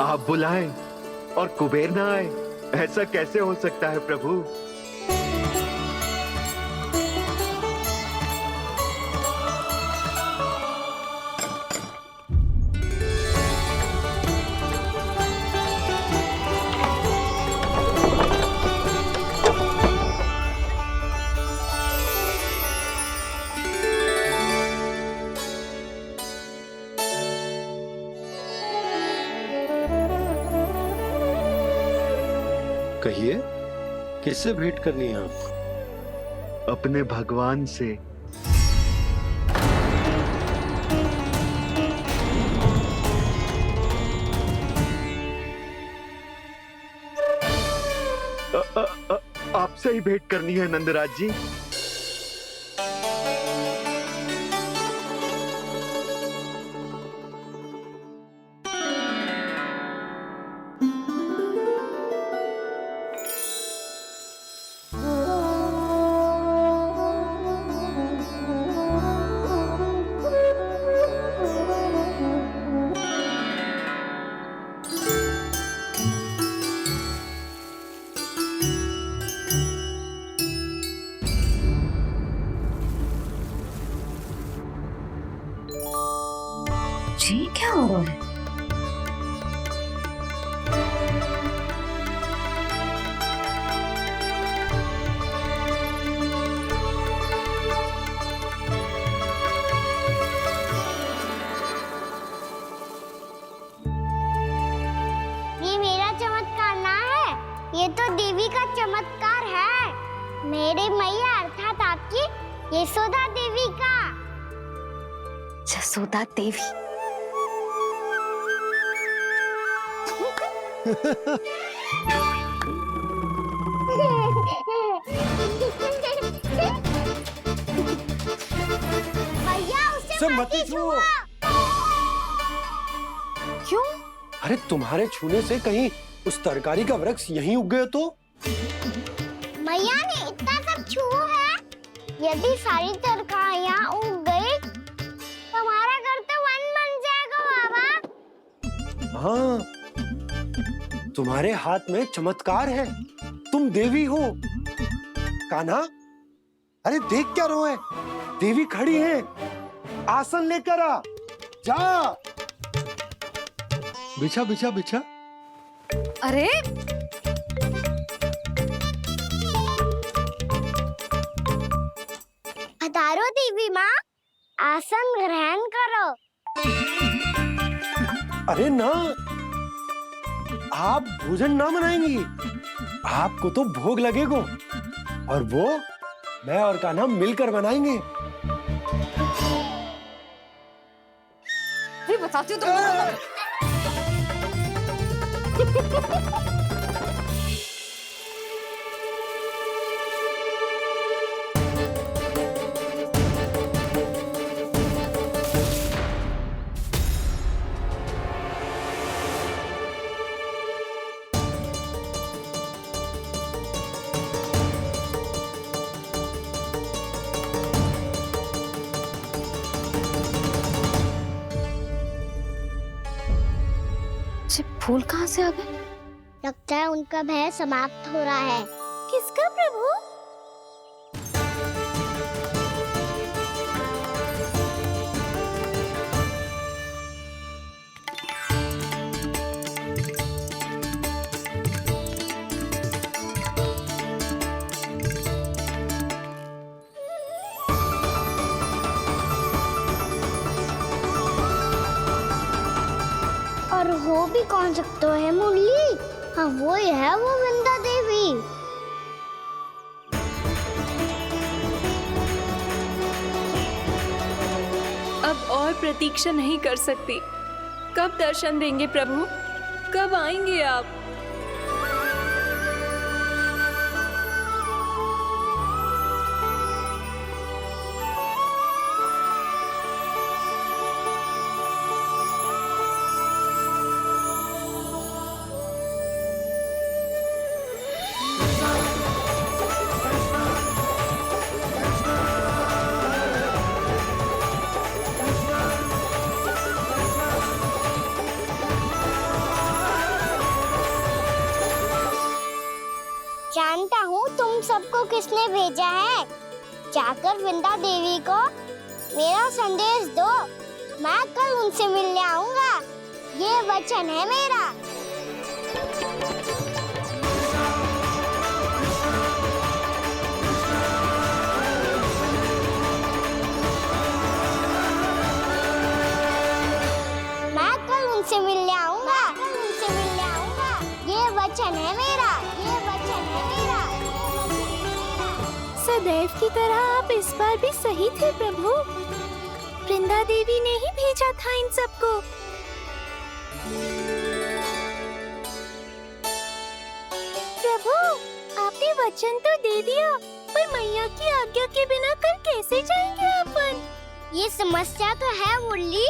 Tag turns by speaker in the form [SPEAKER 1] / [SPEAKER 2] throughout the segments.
[SPEAKER 1] आप बुलाएं और कुबेर ना आए, ऐसा कैसे हो सकता है प्रभु?
[SPEAKER 2] कहिए, किससे भेंट करनी है आपको?
[SPEAKER 1] अपने भगवान से। आपसे ही भेंट करनी है नंदराज जी।
[SPEAKER 3] जी क्या हो रहा है?
[SPEAKER 4] ये मेरा चमत्कार ना है, ये तो देवी का चमत्कार है। मेरे मैया अर्थात आपकी यशोदा देवी का।
[SPEAKER 3] जसोदा देवी।
[SPEAKER 4] भैया उसे मत छुओ।
[SPEAKER 3] क्यों?
[SPEAKER 2] अरे तुम्हारे छूने से कहीं उस तरकारी का वृक्ष यहीं उग गए तो?
[SPEAKER 4] मैया ने इतना सब छुआ है, यदि सारी तरकारियां उग गई तो हमारा घर तो वन बन जाएगा बाबा।
[SPEAKER 2] हाँ, तुम्हारे हाथ में चमत्कार है, तुम देवी हो। कान्हा, अरे देख क्या रोए, देवी खड़ी है, आसन लेकर आ, जा। बिछा बिछा बिछा।
[SPEAKER 3] अरे
[SPEAKER 4] पधारो देवी माँ, आसन ग्रहण करो।
[SPEAKER 2] अरे ना, आप भोजन ना बनाएंगी, आपको तो भोग लगेगा और वो मैं और कान्हा मिलकर बनाएंगे।
[SPEAKER 3] अरे बताती हूँ तुमको। फूल कहाँ से आ गए?
[SPEAKER 4] लगता है उनका भय समाप्त हो रहा है। किसका प्रभु? और हो भी कौन सकता है मुरली? हाँ वो ही है, वो वृंदा देवी।
[SPEAKER 5] अब और प्रतीक्षा नहीं कर सकती। कब दर्शन देंगे प्रभु? कब आएंगे आप?
[SPEAKER 4] को किसने भेजा है? जाकर वृंदा देवी को मेरा संदेश दो। मैं कल उनसे मिलने आऊंगा, ये वचन है मेरा। मैं कल उनसे मिलने आऊंगा, ये वचन है मेरा, ये वचन है मेरा।
[SPEAKER 5] सदैव की तरह आप इस बार भी सही थे प्रभु। वृंदा देवी ने ही भेजा था इन सबको। प्रभु, आपने वचन तो दे दिया, पर मैया की आज्ञा के बिना कल कैसे जाएंगे अपन?
[SPEAKER 4] ये समस्या तो है मुरली,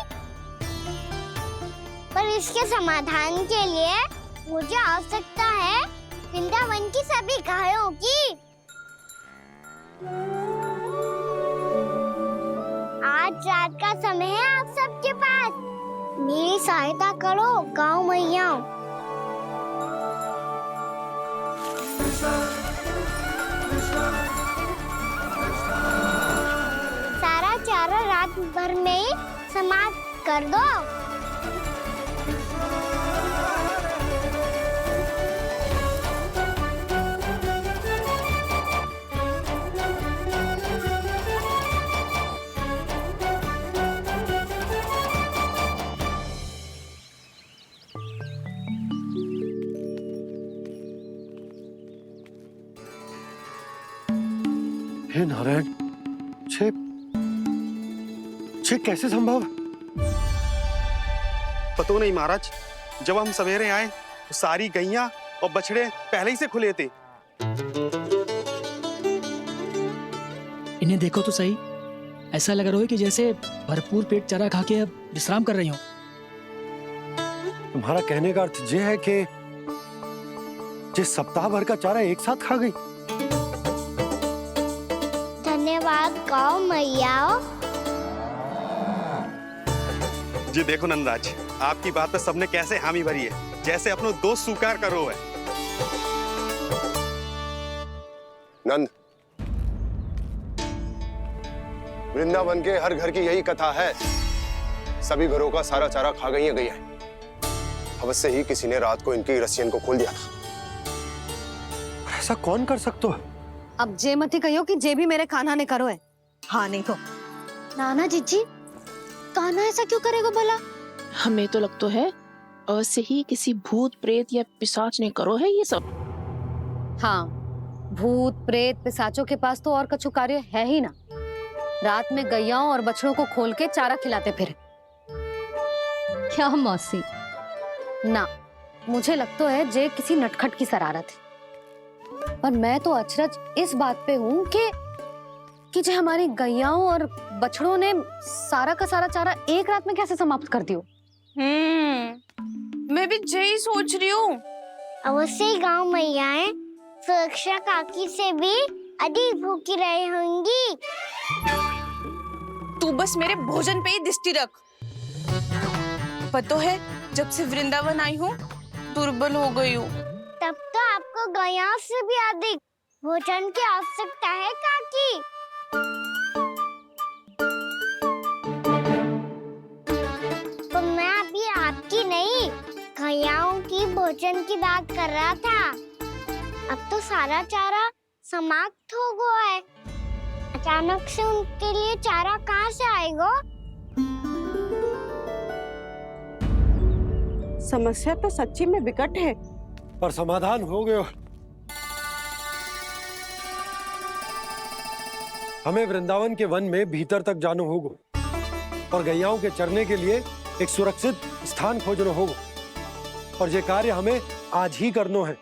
[SPEAKER 4] पर इसके समाधान के लिए मुझे आवश्यकता है वृंदावन की सभी गायों की। आज रात का समय है आप सबके पास, मेरी सहायता करो गाँव मैया। सारा चारा रात भर में ही समाप्त कर दो।
[SPEAKER 2] हे नारायण, छे कैसे संभव?
[SPEAKER 6] पतो नहीं महाराज, जब हम सवेरे आए तो सारी गैया और बछड़े पहले ही से खुले थे।
[SPEAKER 7] इन्हें देखो तो सही, ऐसा लग रहा है कि जैसे भरपूर पेट चारा खा के अब विश्राम कर रही हो।
[SPEAKER 2] तुम्हारा कहने का अर्थ ये है कि जिस सप्ताह भर का चारा एक साथ खा गई।
[SPEAKER 4] धन्यवाद गाँव मैया।
[SPEAKER 6] जी देखो नंदराज, आपकी बात पे सबने कैसे हामी भरी है, जैसे अपनो दोस्त स्वीकार करो है।
[SPEAKER 8] नंद, वृंदावन के हर घर की यही कथा है, सभी घरों का सारा चारा खा गई है। अवश्य ही किसी ने रात को इनकी रस्सियन को खोल दिया था।
[SPEAKER 2] ऐसा कौन कर सकता है?
[SPEAKER 3] अब जे मत कहियो कि जे भी मेरे कान्हा ने करो है। हाँ नहीं तो नाना जीजी, कान्हा ऐसा क्यों करेगा भला?
[SPEAKER 9] हमें तो लगता है अवश्य ही किसी भूत प्रेत या पिशाच ने करो है ये सब।
[SPEAKER 3] हाँ, भूत प्रेत पिशाचों के पास तो और कछु कार्य है ही ना। रात में गैयाओं और बछड़ों को खोल के चारा खिलाते फिर। क्या मौसी? ना, मुझे लगता है जे किसी नटखट की शरारत है। पर मैं तो अचरज इस बात पे हूँ कि जो हमारी गैयाओं और बछड़ों ने सारा का सारा चारा एक रात में कैसे समाप्त कर दियो।
[SPEAKER 5] मैं भी यही सोच रही हूँ।
[SPEAKER 4] अवश्य ही गाँव मैयाएं सुरक्षा काकी से भी अधिक भूखी रही होंगी।
[SPEAKER 5] तू बस मेरे भोजन पे ही दृष्टि रख। पता है, जब से वृंदावन आई हूँ दुर्बल हो गई हूँ।
[SPEAKER 4] तब तो आपको गैयाओं से भी अधिक भोजन की आवश्यकता है काकी। तो मैं अभी आपकी नहीं, गैयाओं की भोजन की बात कर रहा था। अब तो सारा चारा समाप्त हो गया है, अचानक से उनके लिए चारा कहाँ से आएगा?
[SPEAKER 10] समस्या तो सच्ची में विकट है,
[SPEAKER 2] पर समाधान हो गयो। हमें वृंदावन के वन में भीतर तक जाना होगा और गैयाओं के चरने के लिए एक सुरक्षित स्थान खोजना होगा, और ये कार्य हमें आज ही करना है।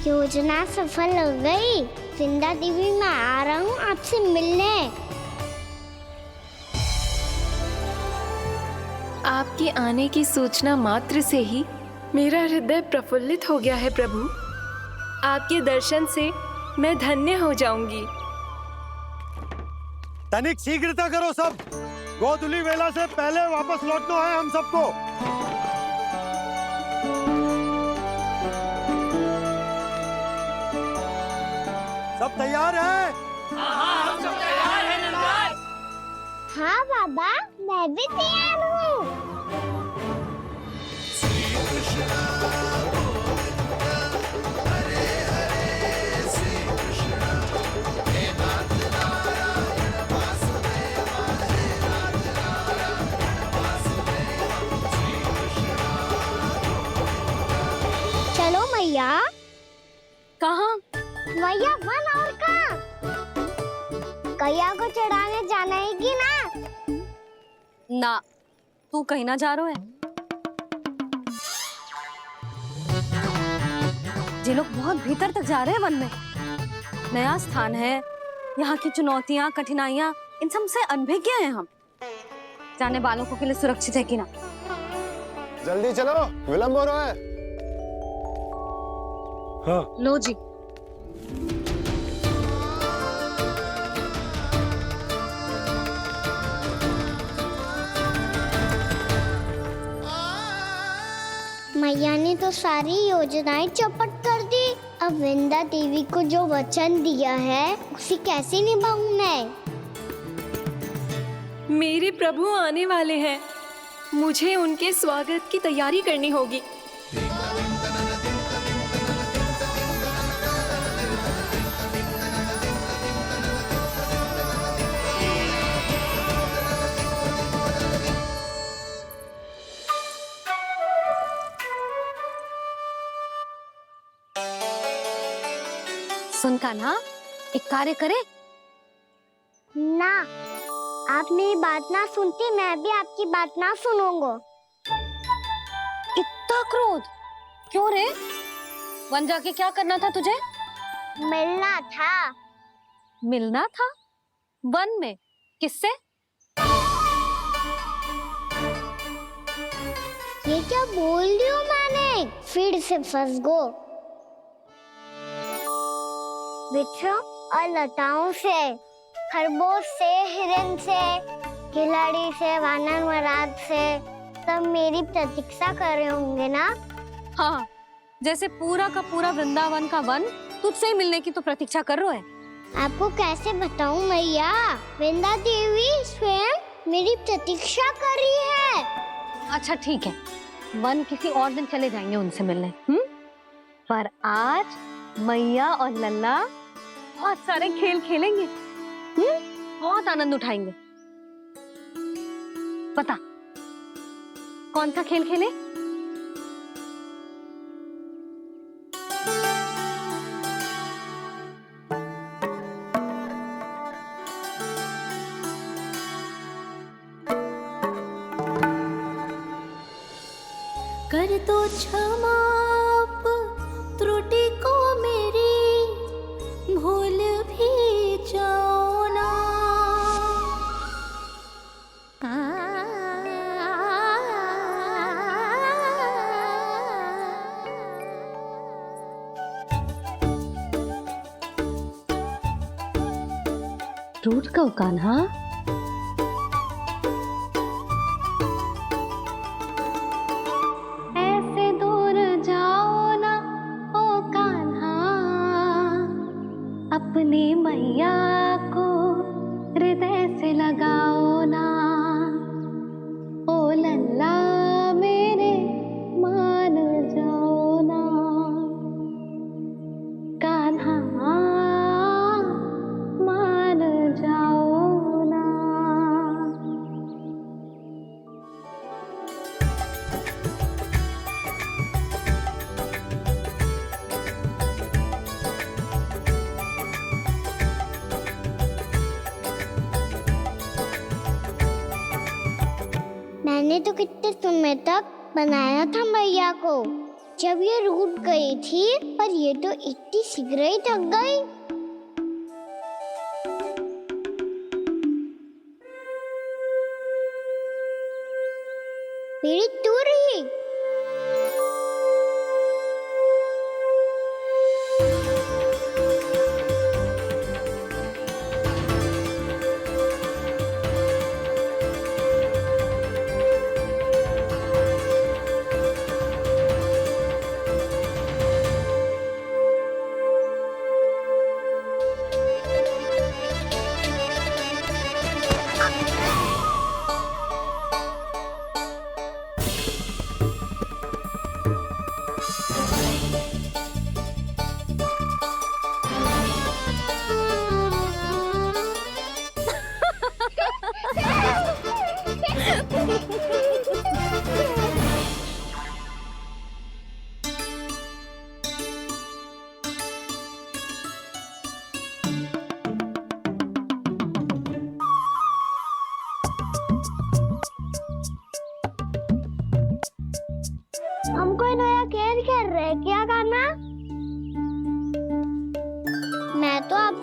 [SPEAKER 4] योजना सफल हो गई। वृंदा देवी, मैं आ रहा हूँ आपसे मिलने।
[SPEAKER 5] आपके आने की सूचना मात्र से ही मेरा हृदय प्रफुल्लित हो गया है प्रभु। आपके दर्शन से मैं धन्य हो जाऊंगी।
[SPEAKER 2] तनिक शीघ्रता करो सब, गोधूली वेला से पहले वापस लौटना है हम सबको। तैयार है?
[SPEAKER 4] हाँ बाबा, मैं भी तैयार हूँ। चलो मैया।
[SPEAKER 3] कहाँ?
[SPEAKER 4] मैया वन और कहाँ? गैया को चढ़ाने जाना है कि ना?
[SPEAKER 3] ना, तू कहीं ना जा रहा है। ये लोग बहुत भीतर तक जा रहे हैं वन में। नया स्थान है, यहाँ की चुनौतियाँ, कठिनाइयाँ, इन सब से अनभिज्ञ हैं हम। जाने वालों के लिए सुरक्षित है कि ना?
[SPEAKER 8] जल्दी चलो, विलंब हो रहा है।
[SPEAKER 2] हाँ।
[SPEAKER 3] लो जी।
[SPEAKER 4] मैया ने तो सारी योजनाएं चौपट कर दी। अब वृंदा देवी को जो वचन दिया है उसे कैसे निभाऊं मैं?
[SPEAKER 5] मेरे प्रभु आने वाले हैं, मुझे उनके स्वागत की तैयारी करनी होगी।
[SPEAKER 3] सुन कान्हा, एक कार्य करे?
[SPEAKER 4] ना, आप मेरी बात ना सुनती, मैं भी आपकी बात ना सुनूंगा।
[SPEAKER 3] इतना क्रोध क्यों रे? वन जाके क्या करना था तुझे?
[SPEAKER 4] मिलना था।
[SPEAKER 3] मिलना था? वन में? किससे?
[SPEAKER 4] ये क्या बोल रही हूँ मैंने? फिर से फंस गो। वृक्षों और लताओं से, खरगोश से, हिरन से, खिलाड़ी से, वानर महाराज से, सब मेरी प्रतीक्षा कर रहे होंगे ना?
[SPEAKER 3] हाँ, जैसे पूरा का पूरा वृंदावन का वन तुझसे ही मिलने की तो प्रतीक्षा कर रहा है।
[SPEAKER 4] आपको कैसे बताऊं मैया? वृंदा देवी स्वयं मेरी प्रतीक्षा कर रही है।
[SPEAKER 3] अच्छा ठीक है, वन किसी और दिन चले जाएंगे उनसे मिलने। पर आज मैया और लल्ला बहुत सारे खेल खेलेंगे। बहुत आनंद उठाएंगे। पता कौन सा खेल खेले?
[SPEAKER 11] कर दो क्षमा त्रुटि को मेरी, भूल भी जाओ ना।
[SPEAKER 3] टूट को कान्हा। ऐसे दूर जाओ ना ओ कान्हा, अपनी मैया को हृदय से लगाओ ना। ओ लल्ला मेरे मान जाओ ना, कान्हा मान जाओ ना।
[SPEAKER 4] मैंने तो कितने समय तक बनाया था मैया को, जब ये रूठ गई थी, पर ये तो इतनी शीघ्र ही थक गई। मेरी दूर ही।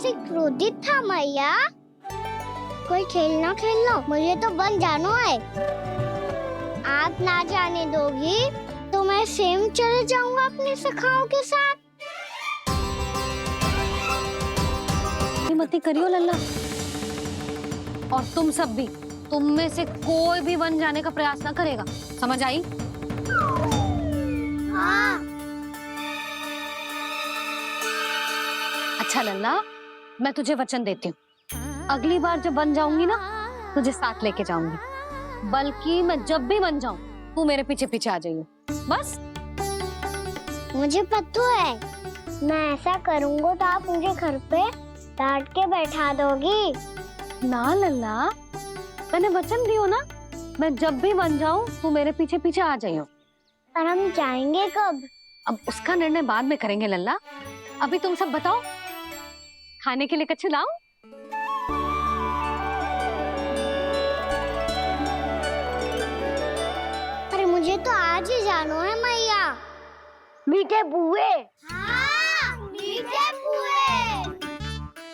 [SPEAKER 4] से क्रोधित था मैया। कोई खेलना खेल लो, मुझे तो वन जाना है। आप ना जाने दोगी तो मैं स्वयं चले जाऊंगा अपने सखाओं के साथ।
[SPEAKER 3] मती करियो लल्ला। और तुम सब भी, तुम में से कोई भी वन जाने का प्रयास ना करेगा, समझ आई?
[SPEAKER 4] हाँ।
[SPEAKER 3] अच्छा लल्ला, मैं तुझे वचन देती हूँ, अगली बार जब वन जाऊंगी ना, तुझे साथ लेके जाऊंगी। बल्कि मैं जब भी वन जाऊं, तू मेरे पीछे पीछे आ जाइयो, बस।
[SPEAKER 4] मुझे पता है, मैं ऐसा करूंगा तो आप मुझे घर पे डांट के बैठा दोगी।
[SPEAKER 3] ना लल्ला, मैंने वचन दियो ना, मैं जब भी वन जाऊं, तू मेरे पीछे पीछे आ जाइयो।
[SPEAKER 4] पर हम जाएंगे कब?
[SPEAKER 3] अब उसका निर्णय बाद में करेंगे लल्ला। अभी तुम सब बताओ, खाने के लिए कुछ लाऊं?
[SPEAKER 4] अरे मुझे तो आज ही जाना है मैया। मीठे बुए। हाँ, मीठे बुए।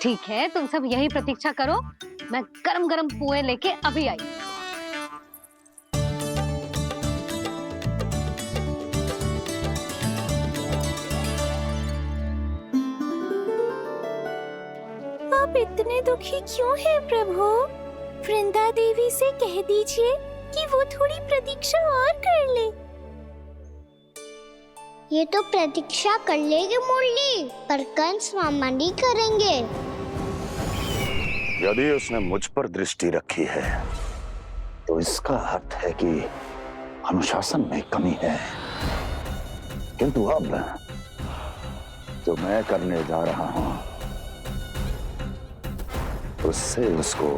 [SPEAKER 3] ठीक है, तुम सब यही प्रतीक्षा करो, मैं गरम गरम पुए लेके अभी आई।
[SPEAKER 11] आप इतने दुखी क्यों हैं प्रभु? वृंदा देवी से कह दीजिए कि वो थोड़ी प्रतीक्षा और कर ले।
[SPEAKER 4] ये तो प्रतीक्षा कर लेगी मुरली, पर कंस मामा नहीं करेंगे।
[SPEAKER 12] यदि उसने मुझ पर दृष्टि रखी है तो इसका अर्थ है कि अनुशासन में कमी है। किंतु अब जो मैं करने जा रहा हूं उससे उसको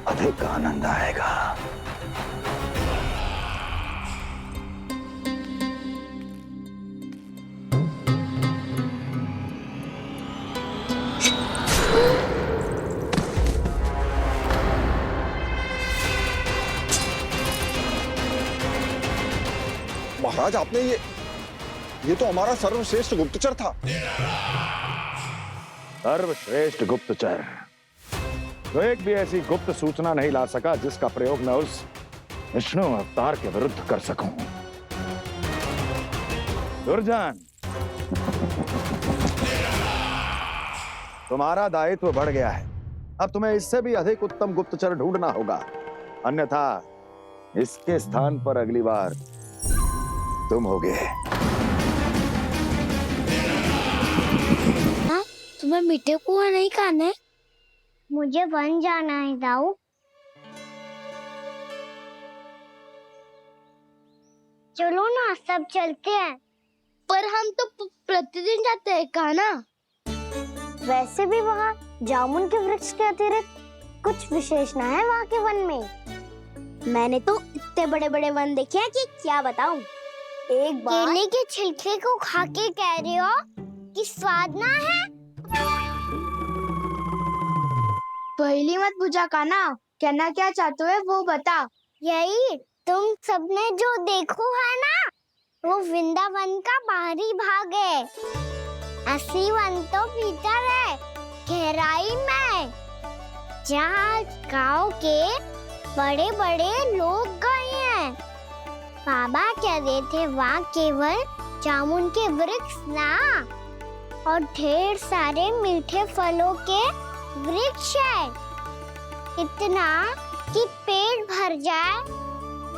[SPEAKER 12] अधिक आनंद आएगा।
[SPEAKER 8] महाराज, आपने ये तो हमारा सर्वश्रेष्ठ गुप्तचर था।
[SPEAKER 12] सर्वश्रेष्ठ गुप्तचर तो एक भी ऐसी गुप्त सूचना नहीं ला सका जिसका प्रयोग मैं उस विष्णु अवतार के विरुद्ध कर सकूं। दुर्जन, तुम्हारा दायित्व बढ़ गया है। अब तुम्हें इससे भी अधिक उत्तम गुप्तचर ढूंढना होगा, अन्यथा इसके स्थान पर अगली बार तुम होगे।
[SPEAKER 4] हाँ, तुम्हें मीठे कुआं नहीं खाने? मुझे वन जाना है दाऊ। चलो ना, सब चलते हैं। पर हम तो प्रतिदिन जाते हैं कान्हा। वैसे भी वहाँ जामुन के वृक्ष के अतिरिक्त कुछ विशेष ना है वहाँ के वन में। मैंने तो इतने बड़े बड़े वन देखे हैं कि क्या बताऊं। एक बार केले के छिलके को खा के कह रहे हो कि स्वाद ना है? पहली मत बुझा कान्हा, कहना क्या चाहते हो वो बता। यही तुम सबने जो देखो है ना, वो वृंदावन का बाहरी भाग है। असली वन तो भीतर है, गहराई में, जहाँ गांव के बड़े बड़े लोग गए हैं। बाबा कह रहे थे वहाँ केवल जामुन के वृक्ष ना, और ढेर सारे मीठे फलों के वृक्ष है। इतना कि पेट भर जाए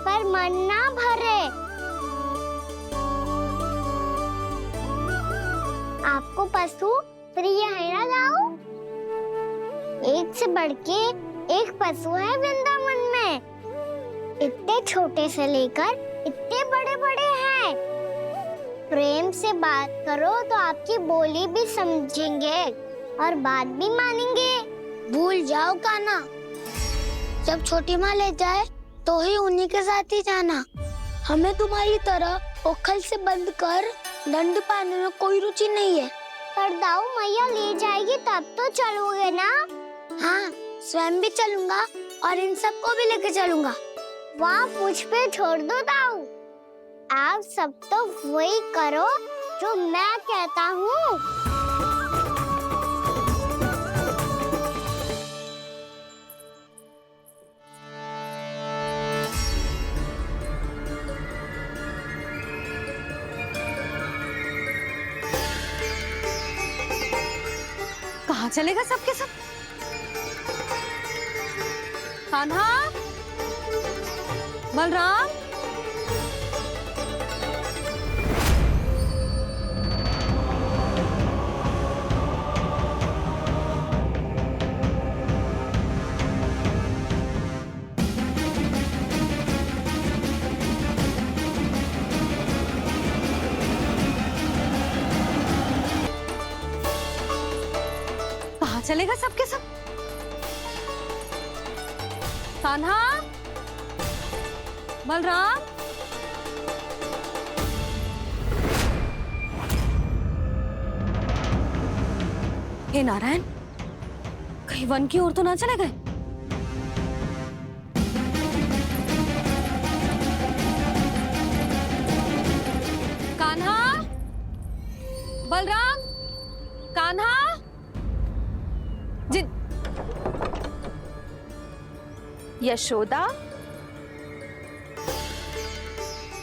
[SPEAKER 4] पर मन ना भरे। आपको पशु प्रिय है ना दाऊ? एक से बढ़ के एक पशु है वृंदावन में। इतने छोटे से लेकर इतने बड़े बड़े हैं। प्रेम से बात करो तो आपकी बोली भी समझेंगे और बात भी मानेंगे। भूल जाओ कान्हा, जब छोटी माँ ले जाए तो ही उन्हीं के साथ ही जाना। हमें तुम्हारी तरह ओखल से बंद कर दंड पाने में कोई रुचि नहीं है। पर दाऊ मैया ले जाएगी तब तो चलोगे ना? हाँ, स्वयं भी चलूंगा और इन सबको भी लेके चलूंगा। वहाँ मुझ पे छोड़ दो दाऊ। आप सब तो वही करो जो मैं कहता हूँ।
[SPEAKER 3] कहाँ चलेगा सबके सब? कान्हा, बलराम, कहाँ चलेगा सबके सब? कान्हा, बलराम, हे नारायण, कहीं वन की ओर तो ना चले गए? कान्हा, बलराम, कान्हा, जिन
[SPEAKER 11] यशोदा,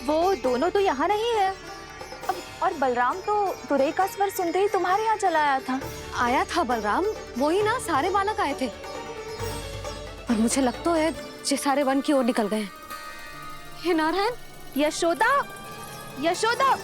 [SPEAKER 11] वो दोनों तो यहाँ नहीं है। अब और बलराम तो तुरई का स्वर सुनते ही तुम्हारे यहाँ चला आया था।
[SPEAKER 3] आया था बलराम, वही ना सारे बालक आए थे। और मुझे लगता है जे सारे वन की ओर निकल गए। हे नारायण,
[SPEAKER 11] यशोदा, यशोदा,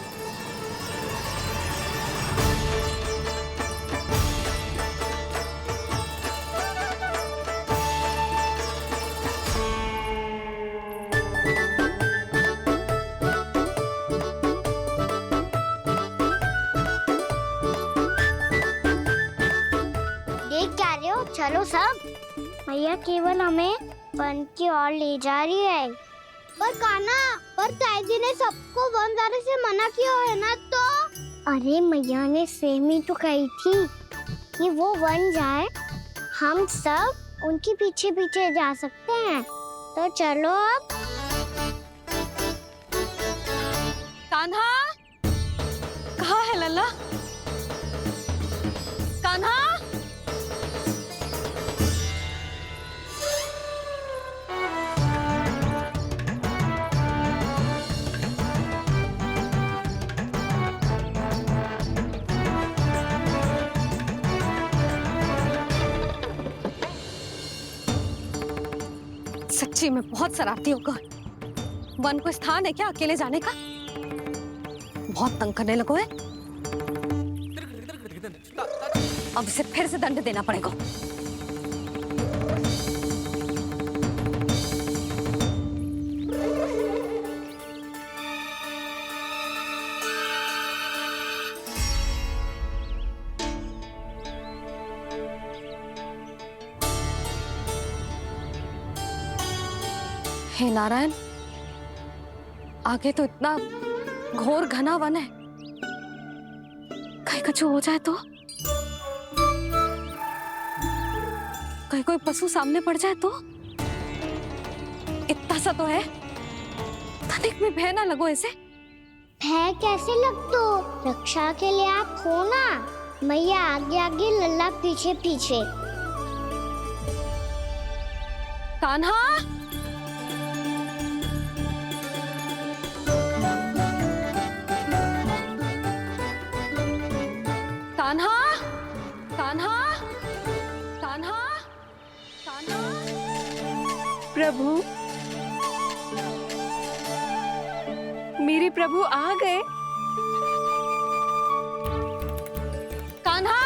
[SPEAKER 4] देख क्या रहे हो? चलो सब। मैया केवल हमें वन की ओर ले जा रही है। पर कान्हा, पर ताईजी ने सबको वन जाने से मना किया है ना तो? अरे मैया ने सेम ही तो कही थी कि वो वन जाए, हम सब उनके पीछे पीछे जा सकते हैं। तो चलो अब।
[SPEAKER 3] कान्हा, कहाँ है लल्ला? कान्हा, सच्ची में बहुत शरारती होगा। वन को स्थान है क्या अकेले जाने का? बहुत तंग करने लगो है। अब इसे फिर से दंड देना पड़ेगा। हे नारायण, आगे तो इतना घोर घना वन है, कहीं कुछ हो जाए तो? कहीं कोई पशु सामने पड़ जाए तो? इतना सा तो है, तनिक भी भय ना लगो इसे।
[SPEAKER 4] भय कैसे लग तो? रक्षा के लिए आप हो ना। मैया आगे आगे, लल्ला पीछे पीछे।
[SPEAKER 3] कान्हा, कान्हा, कान्हा, कान्हा, कान्हा।
[SPEAKER 5] प्रभु, मेरे प्रभु आ गए।
[SPEAKER 3] कान्हा,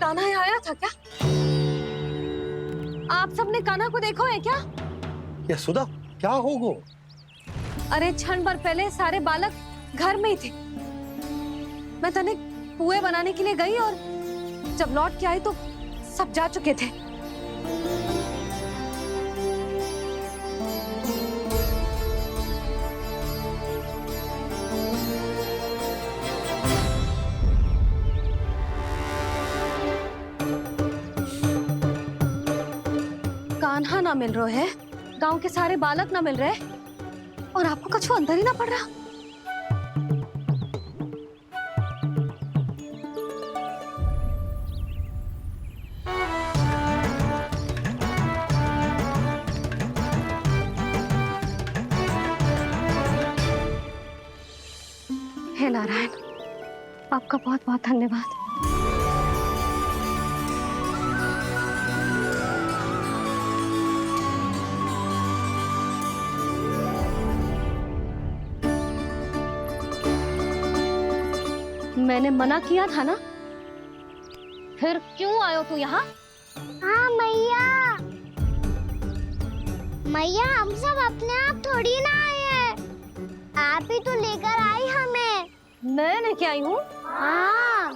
[SPEAKER 3] कान्हा यहाँ आया था क्या? आप सबने कान्हा को देखो है क्या?
[SPEAKER 2] यशोदा, क्या होगा?
[SPEAKER 3] अरे क्षण भर पहले सारे बालक घर में ही थे। मैं तनिक पुए बनाने के लिए गई और जब लौट के आई तो सब जा चुके थे। कान्हा ना मिल रहा है, गांव के सारे बालक ना मिल रहे और आपको कछु अंदर ही ना पड़ रहा। हे नारायण, आपका बहुत बहुत धन्यवाद। मैंने मना किया था ना, फिर क्यों आयो तू यहाँ?
[SPEAKER 4] हाँ मैया, मैया हम सब अपने आप थोड़ी ना आए हैं, आप ही तो लेकर आई हमें।
[SPEAKER 3] मैं लेके आई हूँ?
[SPEAKER 4] हाँ,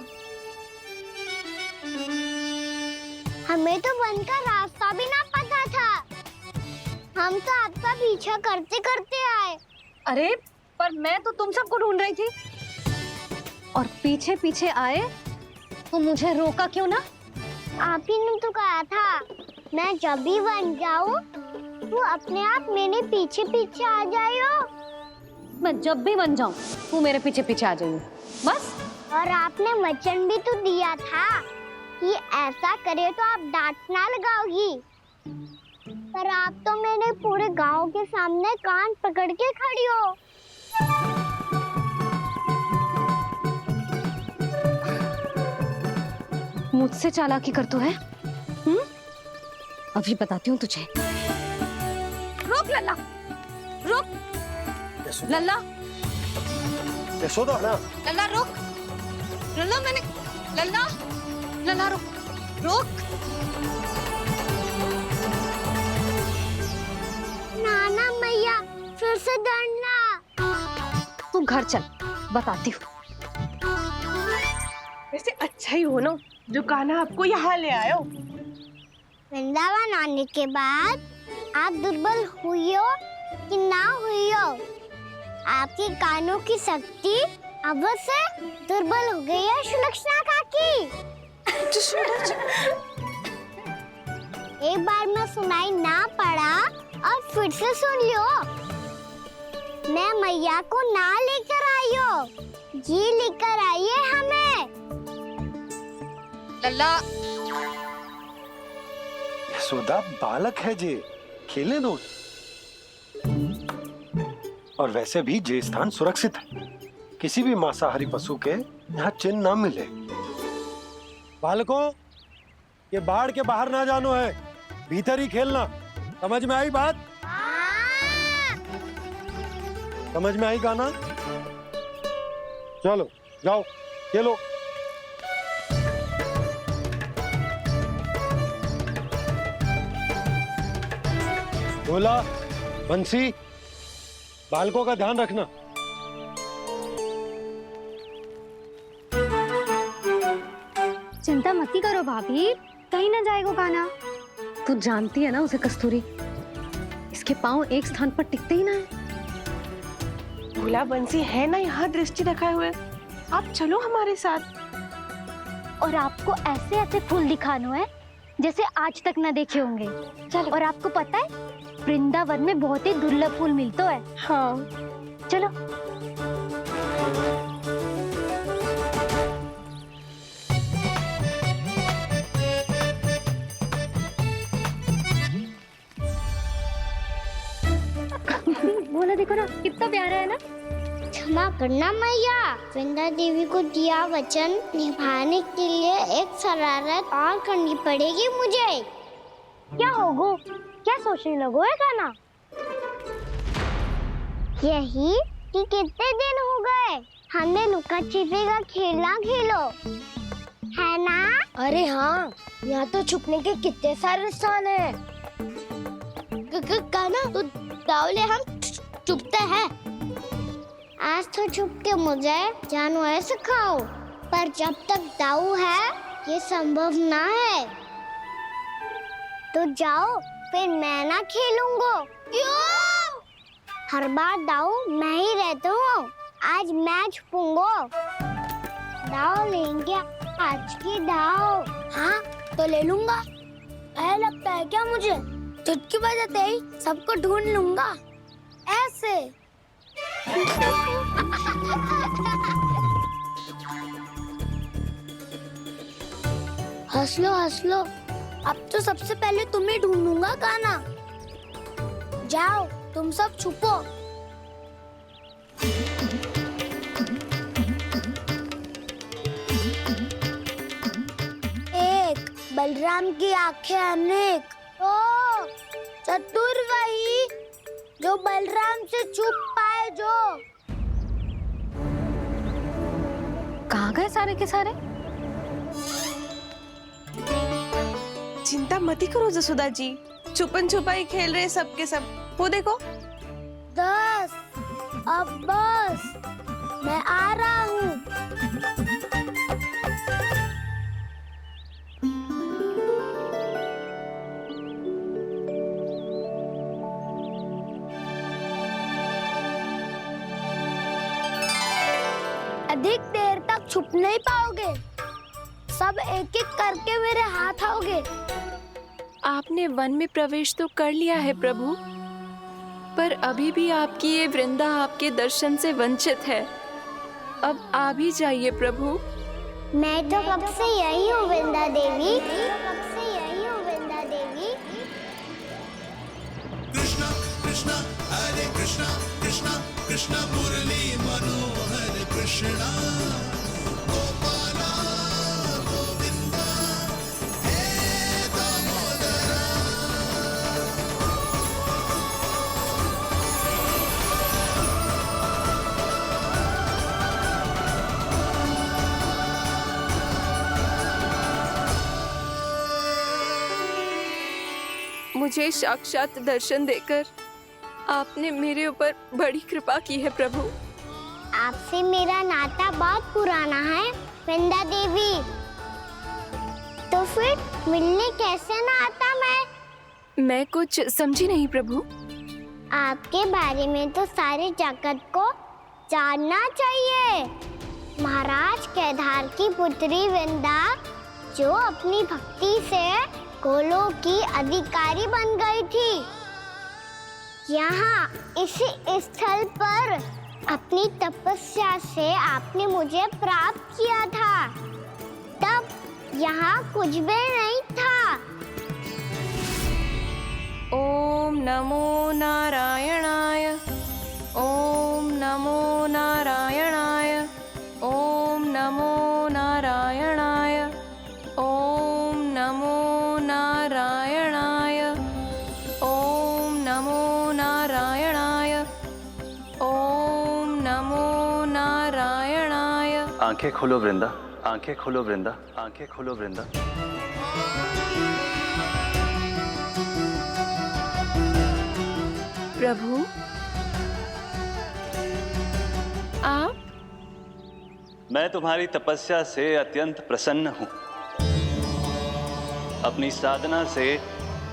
[SPEAKER 4] हमें तो वन का रास्ता भी ना पता था, हम तो आपका पीछा करते करते आए।
[SPEAKER 3] अरे पर मैं तो तुम सबको ढूंढ रही थी और पीछे पीछे आए तो मुझे रोका क्यों ना?
[SPEAKER 4] आप ही ने तो कहा था मैं जब भी बन जाऊं तो अपने आप मेरे पीछे पीछे आ जाइयो।
[SPEAKER 3] मैं जब भी बन जाऊं तू मेरे पीछे पीछे आ जाइयो बस।
[SPEAKER 4] और आपने वचन भी तो दिया था कि ऐसा करे तो आप डांट ना लगाओगी, पर आप तो मेरे पूरे गांव के सामने कान पकड़ के खड़ी हो।
[SPEAKER 3] मुझसे चालाकी कर तू है? अभी बताती हूँ तुझे। रुक लल्ला, रुक लल्ला,
[SPEAKER 2] यशोदा ना।
[SPEAKER 3] लल्ला रुक, लल्ला मैंने, लल्ला, लल्ला रुक, रुक।
[SPEAKER 4] नाना मैया फिर से डरना।
[SPEAKER 3] तू घर चल, बताती हूँ।
[SPEAKER 10] वैसे अच्छा ही हो ना जो कान्हा आपको यहाँ ले आयो।
[SPEAKER 4] वृंदावन आने के बाद आप दुर्बल हुई हो कि ना हुई हो, आपके कानों की शक्ति अब से दुर्बल हो गई है सुलक्षणा काकी। एक बार में सुनाई ना पड़ा और फिर से सुन लो। मैं मैया को ना लेकर आई हो, जी लेकर आई है हमें।
[SPEAKER 3] लल्ला,
[SPEAKER 2] यशोदा बालक है जे, खेले दो। और वैसे भी जे स्थान सुरक्षित है, किसी भी मांसाहारी पशु के यहाँ चिन्ह ना मिले। बालकों, ये बाढ़ के बाहर ना जानो है, भीतर ही खेलना। समझ में आई बात? समझ में आई गाना? चलो जाओ खेलो। भोला, बंसी, बालकों का ध्यान रखना।
[SPEAKER 3] चिंता मती करो भाभी, कहीं ना जाएगा कान्हा। तू जानती है ना उसे कस्तूरी, इसके पांव एक स्थान पर टिकते ही ना है।
[SPEAKER 10] भोला बंसी है ना यहाँ दृष्टि रखाए हुए, आप चलो हमारे साथ।
[SPEAKER 4] और आपको ऐसे ऐसे फूल दिखानो है जैसे आज तक न देखे होंगे। चलो। और आपको पता है वृंदावन में बहुत ही दुर्लभ फूल मिलते हैं।
[SPEAKER 10] हाँ
[SPEAKER 4] चलो।
[SPEAKER 3] बोला देखो ना कितना प्यारा है ना।
[SPEAKER 4] क्षमा करना मैया, वृंदा देवी को दिया वचन निभाने के लिए एक शरारत और करनी पड़ेगी मुझे। क्या होगो? क्या सोचने लगो है कान्हा? यही कि कितने दिन हो गए हमने लुका छिपी का खेलना खेलो, है ना? अरे हाँ, यहाँ तो छुपने के कितने सारे स्थान है। कान्हा तो दावले हम छुपते हैं। आज तो छुप के मुझे जानवर सिखाओ, पर जब तक दाऊ है ये संभव ना है। तो जाओ, फिर मैं ना खेलूंगा। क्यों? हर बार दाऊ मैं ही रहता हूँ, आज मैं छुपूंगा। दाऊ लेंगे आज की दाऊ। हाँ तो ले लूंगा। ऐसा लगता है क्या मुझे? चुटकी बजाते ही सबको ढूंढ लूंगा ऐसे। हंस लो, अब तो सबसे पहले तुम्हें ढूंढूंगा कान्हा। जाओ तुम सब छुपो। एक बलराम की आंखें अनेक, तो चतुर वही जो बलराम से छुप पाए। जो
[SPEAKER 3] कहाँ गए सारे के सारे?
[SPEAKER 10] चिंता मती करो जसोदा जी, छुपन छुपाई खेल रहे सबके सब। वो देखो
[SPEAKER 4] 10, अब बस, मैं आ रहा हूँ। अधिक देर तक छुप नहीं पाओगे, सब एक एक करके मेरे हाथ आओगे।
[SPEAKER 5] आपने वन में प्रवेश तो कर लिया है प्रभु, पर अभी भी आपकी ये वृंदा आपके दर्शन से वंचित है। अब आ भी जाइए प्रभु।
[SPEAKER 4] मैं तो कब से यही हूँ वृंदा देवी।
[SPEAKER 13] कृष्णा कृष्णा हरे कृष्णा कृष्णा कृष्णा मुरली मनोहर कृष्णा गोपाला गोविंदा हे दामोदरा।
[SPEAKER 5] मुझे साक्षात दर्शन देकर आपने मेरे ऊपर बड़ी कृपा की है प्रभु।
[SPEAKER 4] आपसे मेरा नाता बहुत पुराना है वृंदा देवी, तो फिर मिलने कैसे ना आता
[SPEAKER 5] मैं कुछ समझी नहीं प्रभु।
[SPEAKER 4] आपके बारे में तो सारे जगत को जानना चाहिए। महाराज केदार की पुत्री वृंदा जो अपनी भक्ति से गोलों की अधिकारी बन गई थी, यहाँ इसी स्थल पर अपनी तपस्या से आपने मुझे प्राप्त किया था। तब यहाँ कुछ भी नहीं था।
[SPEAKER 5] ओम नमो नारायणाय, ओम नमो नारायणाय, ओम नमो नारायणाय, ओम नमो नारायणाय, ओम नमो नारायणाय, ओम नमो नारायणाय।
[SPEAKER 14] आंखें खोलो वृंदा, आंखें खोलो वृंदा, आंखें खोलो वृंदा।
[SPEAKER 5] प्रभु आप?
[SPEAKER 14] मैं तुम्हारी तपस्या से अत्यंत प्रसन्न हूं। अपनी साधना से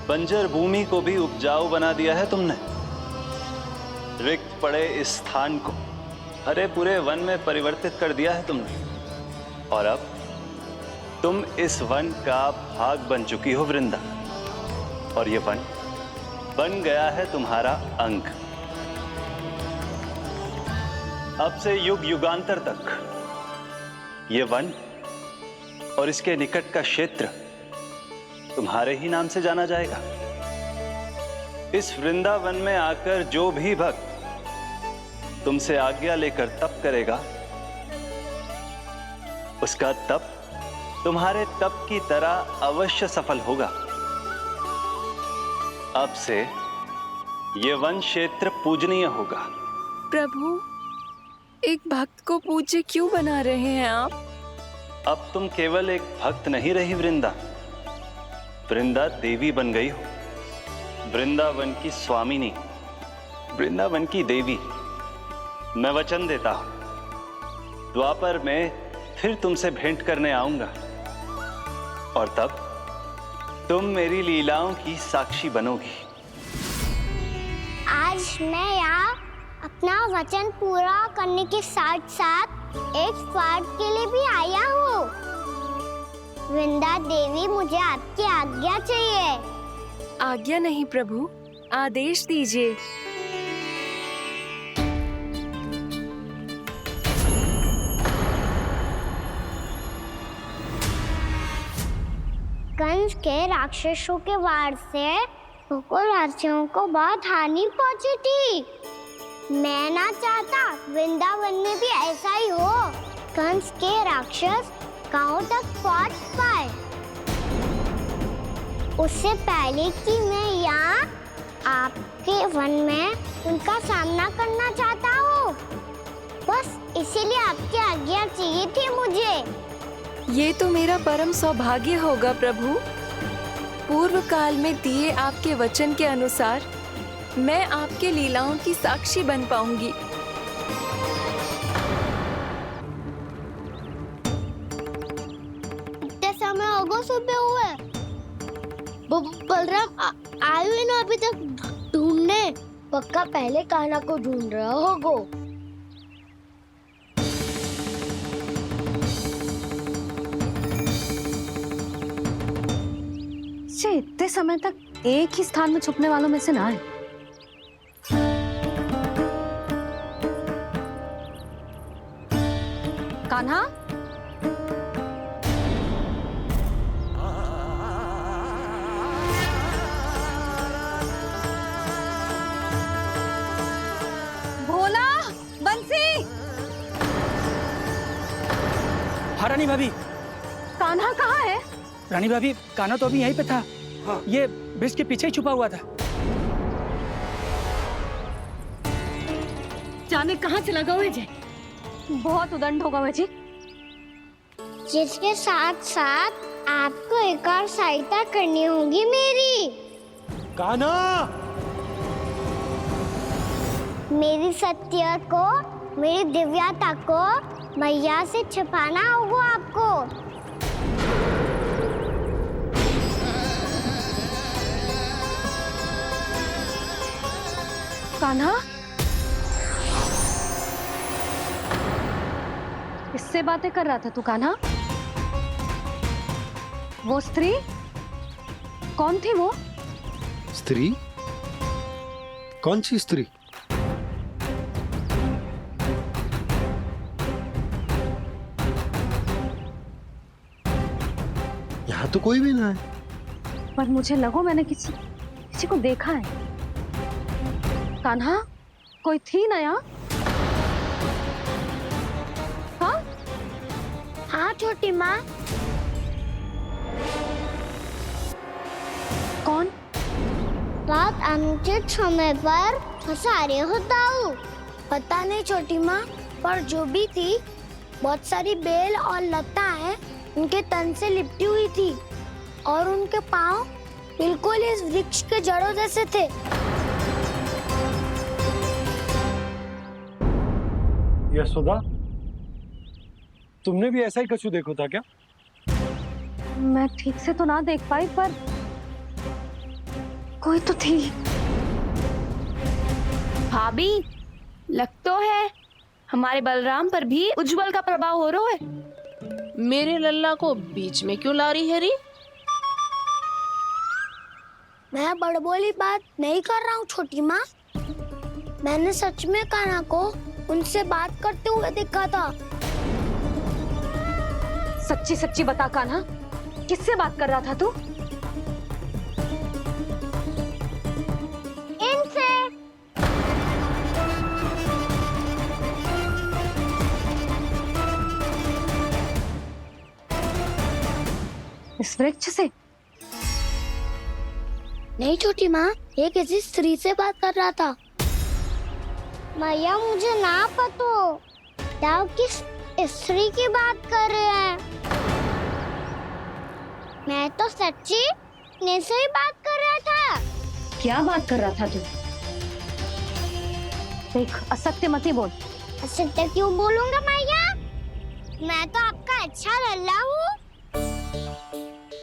[SPEAKER 14] बंजर भूमि को भी उपजाऊ बना दिया है तुमने। रिक्त पड़े इस स्थान को हरे पूरे वन में परिवर्तित कर दिया है तुमने। और अब तुम इस वन का भाग बन चुकी हो वृंदा, और ये वन बन गया है तुम्हारा अंग। अब से युग युगांतर तक ये वन और इसके निकट का क्षेत्र तुम्हारे ही नाम से जाना जाएगा। इस वृंदावन में आकर जो भी भक्त तुमसे आज्ञा लेकर तप करेगा, उसका तप तुम्हारे तप की तरह अवश्य सफल होगा। अब से ये वन क्षेत्र पूजनीय होगा।
[SPEAKER 5] प्रभु, एक भक्त को पूज्य क्यों बना रहे हैं आप?
[SPEAKER 14] अब तुम केवल एक भक्त नहीं रही वृंदा, वृंदा देवी बन गई हो। वृंदावन की स्वामिनी, वृंदावन की देवी। मैं वचन देता हूं, द्वापर में फिर तुमसे भेंट करने आऊंगा, और तब तुम मेरी लीलाओं की साक्षी बनोगी।
[SPEAKER 4] आज मैं यहाँ अपना वचन पूरा करने के साथ साथ एक स्वार्थ के लिए भी आया हूँ। वृंदा देवी, मुझे आपकी आज्ञा चाहिए।
[SPEAKER 5] आज्ञा नहीं प्रभु, आदेश दीजिए।
[SPEAKER 4] कंस के राक्षसों के वार से गोकुलवासियों को बहुत हानि पहुंची थी। मैं ना चाहता वृंदावन में भी ऐसा ही हो। कंस के राक्षस गांव तक पहुंच पाए, उससे पहले कि मैं यहाँ आपके वन में उनका सामना करना चाहता हूँ। बस इसीलिए आपकी आज्ञा चाहिए थी मुझे।
[SPEAKER 5] ये तो मेरा परम सौभाग्य होगा प्रभु। पूर्व काल में दिए आपके वचन के अनुसार मैं आपके लीलाओं की साक्षी बन पाऊंगी।
[SPEAKER 4] इतने समय होगा सुबह हुए, बलराम आए हुए ना अभी तक ढूंढने। पक्का पहले कान्हा को ढूंढ रहा होगा।
[SPEAKER 3] इतने समय तक एक ही स्थान में छुपने वालों में से ना है। कान्हा, भोला, बंसी।
[SPEAKER 7] हाँ रानी भाभी।
[SPEAKER 3] कान्हा कहाँ है?
[SPEAKER 7] रानी भाभी, कान्हा तो अभी यहीं पे था। हाँ। ये ब्रिज के पीछे ही छुपा हुआ था।
[SPEAKER 3] जाने कहाँ चला गया है? बहुत उदंड होगा जी।
[SPEAKER 4] जिसके साथ साथ आपको एक और सहायता करनी होगी मेरी।
[SPEAKER 2] कान्हा,
[SPEAKER 4] मेरी सत्य को, मेरी दिव्यता को मैया से छिपाना होगा आपको।
[SPEAKER 3] कान्हा, किससे बातें कर रहा था तू कान्हा? वो स्त्री कौन थी? वो
[SPEAKER 2] स्त्री? कौन सी स्त्री? यहाँ तो कोई भी ना है।
[SPEAKER 3] पर मुझे लगो मैंने किसी को देखा है। कान्हा, कोई थी ना यहाँ? हाँ?
[SPEAKER 4] हाँ छोटी माँ।
[SPEAKER 3] कौन?
[SPEAKER 4] बहुत अनुचित समय पर फंसारे होता हूँ। पता नहीं छोटी माँ, पर जो भी थी बहुत सारी बेल और लता है उनके तन से लिपटी हुई थी और उनके पाँव बिल्कुल इस वृक्ष के जड़ों जैसे थे।
[SPEAKER 2] यशोदा, तुमने भी ऐसा ही कछु देखो था क्या?
[SPEAKER 3] मैं ठीक से तो ना देख पाई, पर कोई तो थी।
[SPEAKER 9] भाभी, लग तो है हमारे बलराम पर भी उज्जवल का प्रभाव हो रहा है। मेरे लल्ला को बीच में क्यों ला रही है री?
[SPEAKER 4] मैं बड़बोली बात नहीं कर रहा हूँ छोटी माँ। मैंने सच में कान्हा को उनसे बात करते हुए देखा था।
[SPEAKER 3] सच्ची सच्ची बता कान्हा, किससे बात कर रहा था तू?
[SPEAKER 4] इनसे।
[SPEAKER 3] इस वृक्ष से?
[SPEAKER 4] नहीं छोटी माँ, ये किसी स्त्री से बात कर रहा था। मैया मुझे ना पता आप किस स्त्री की बात कर रहे हैं। मैं तो सच्ची ने से ही बात कर रहा था।
[SPEAKER 3] क्या बात कर रहा था तू? देख, असत्य मत ही बोल।
[SPEAKER 4] असत्य क्यों बोलूंगा मैया? मैं तो आपका अच्छा लल्ला हूँ।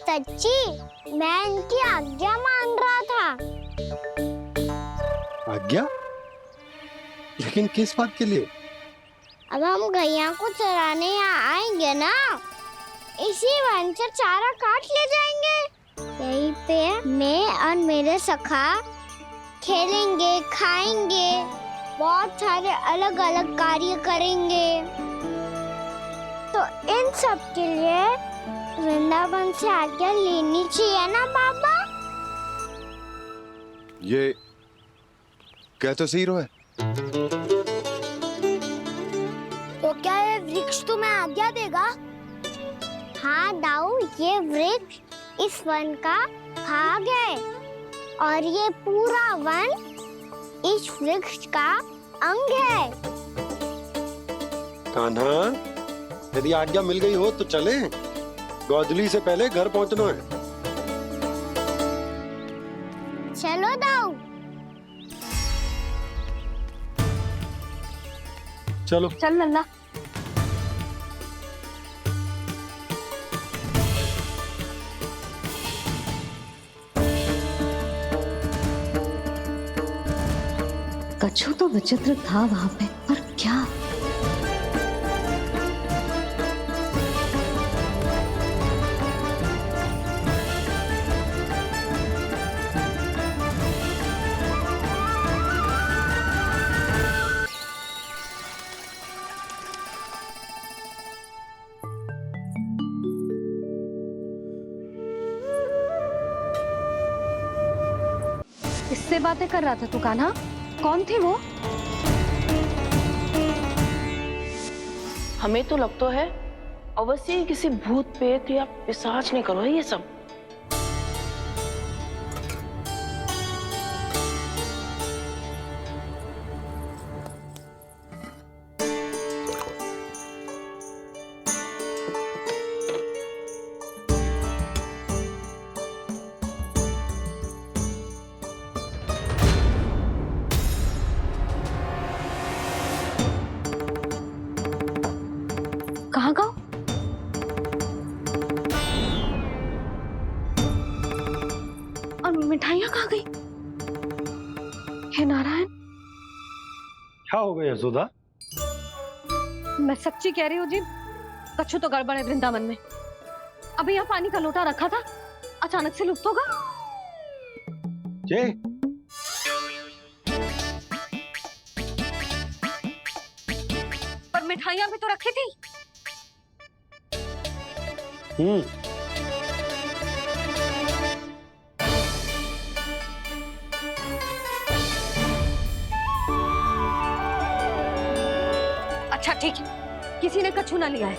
[SPEAKER 4] सच्ची मैं इनकी आज्ञा मान रहा था।
[SPEAKER 2] आज्ञा? लेकिन किस बात के लिए?
[SPEAKER 4] अब हम गैया को चराने यहाँ आएंगे ना, इसी वन से चारा काट ले जाएंगे। यहीं पे मैं और मेरे सखा खेलेंगे, खाएंगे, बहुत सारे अलग अलग कार्य करेंगे। तो इन सब के लिए वृंदावन से आज्ञा लेनी चाहिए ना बाबा?
[SPEAKER 8] ये क्या तो सही रो है।
[SPEAKER 4] तो क्या ये वृक्ष तुम्हें आज्ञा देगा? हाँ दाऊ, ये वृक्ष इस वन का भाग है और ये पूरा वन इस वृक्ष का अंग है।
[SPEAKER 2] कान्हा, यदि आज्ञा मिल गई हो तो चले। गोधली से पहले घर पहुंचना है।
[SPEAKER 4] चलो दाऊ।
[SPEAKER 2] चलो
[SPEAKER 3] चल लल्ला। कछु तो विचित्र था वहां पे, पर क्या? किससे बातें कर रहा था तू कान्हा? कौन थी वो?
[SPEAKER 9] हमें तो लगता है अवश्य ही किसी भूत प्रेत या पिशाच ने करो है ये सब।
[SPEAKER 3] कहाँ गो? और मिठाइयाँ कहाँ गई? हे नारायण,
[SPEAKER 2] क्या हो गया यशोदा?
[SPEAKER 3] मैं सच्ची कह रही हूँ जी, कछु तो गड़बड़ है वृंदावन में। अभी यहाँ पानी का लोटा रखा था, अचानक से लुप्त होगा।
[SPEAKER 2] जय,
[SPEAKER 3] पर मिठाइयाँ भी तो रखी थी। अच्छा ठीक है, किसी ने कछु ना लिया है,